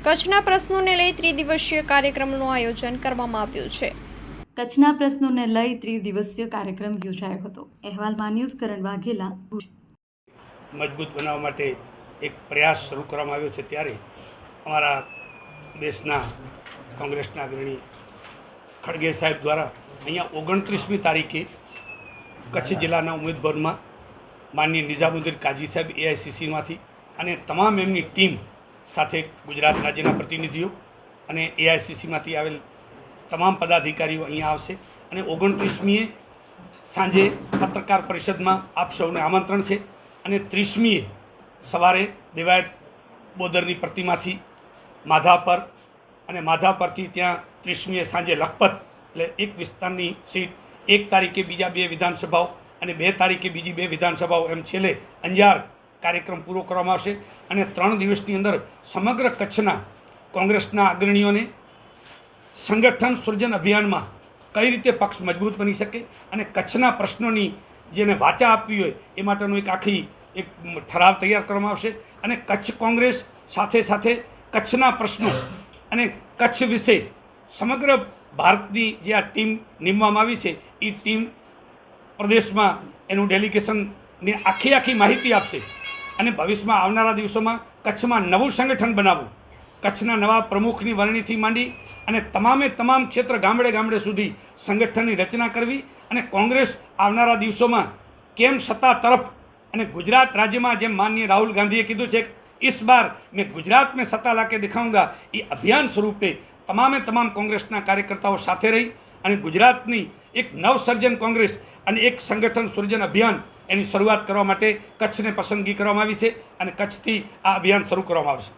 કચ્છના પ્રશ્નોને લઈ ત્રિદિવસીય કાર્યક્રમનું આયોજન કરવામાં આવ્યું છે. કચ્છના પ્રશ્નોને લઈ ત્રિદિવસીય કાર્યક્રમ યોજાયો હતો. અહેવાલમાં ન્યૂઝ કરણ વાઘેલા. મજબૂત બનાવવા માટે એક પ્રયાસ શરૂ કરવામાં આવ્યો છે, ત્યારે અમારા દેશના કોંગ્રેસના અગ્રણી ખડગે સાહેબ દ્વારા અહીંયા 29મી તારીખે કચ્છ જિલ્લાના ઉમેદભવનમાં માનનીય નિઝામુદ્દીન કાજી સાહેબ એઆઈસીસીમાંથી અને તમામ એમની ટીમ સાથે ગુજરાત રાજ્યના પ્રતિનિધિઓ અને એઆઈસીસીમાંથી આવેલ તમામ પદાધિકારીઓ અહીંયા આવશે અને 29મીએ સાંજે પત્રકાર પરિષદમાં આપ સૌને આમંત્રણ છે અને 30મીએ સવારે દેવાયત બોદરની પ્રતિમાથી માધાપર અને માધાપરથી ત્યાં 30મીએ સાંજે લખપત, એટલે એક વિસ્તારની સીટ, 1 તારીખે બીજા 2 વિધાનસભાઓ અને 2 તારીખે બીજી 2 વિધાનસભાઓ, એમ છેલ્લે અંજાર કાર્યક્રમ પૂરો કરવામાં આવશે. અને 3 દિવસની અંદર સમગ્ર કચ્છના કોંગ્રેસના અગ્રણીઓને સંગઠન સૃજન અભિયાનમાં કઈ રીતે પક્ષ મજબૂત બની શકે અને કચ્છના પ્રશ્નોની જેને વાચા આપવી હોય એ માટેનું એક ઠરાવ તૈયાર કરવામાં આવશે. અને કચ્છ કોંગ્રેસ સાથે સાથે કચ્છના પ્રશ્નો અને કચ્છ વિશે સમગ્ર ભારતની જે આ ટીમ નીમવામાં આવી છે એ ટીમ પ્રદેશમાં એનું ડેલિગેશનને આખી માહિતી આપશે અને ભવિષ્યમાં આવનારા દિવસોમાં કચ્છમાં નવું સંગઠન બનાવવું, કચ્છના નવા પ્રમુખની વરણીથી માંડી અને તમામ ક્ષેત્ર ગામડે સુધી સંગઠનની રચના કરવી અને કોંગ્રેસ આવનારા દિવસોમાં કેમ સત્તા તરફ, અને ગુજરાત રાજ્યમાં જેમ માનનીય રાહુલ ગાંધીએ કીધું છે इस बार मैं गुजरात में सत्ता ला के दिखाऊंगा, ये अभियान स्वरूपे તમામ કોંગ્રેસના કાર્યકર્તાઓ સાથે રહી અને ગુજરાતની એક નવસર્જન કોંગ્રેસ અને એક સંગઠન સૃજન અભિયાન એની શરૂઆત કરવા માટે કચ્છને પસંદગી કરવામાં આવી છે અને કચ્છથી આ અભિયાન શરૂ કરવામાં આવશે.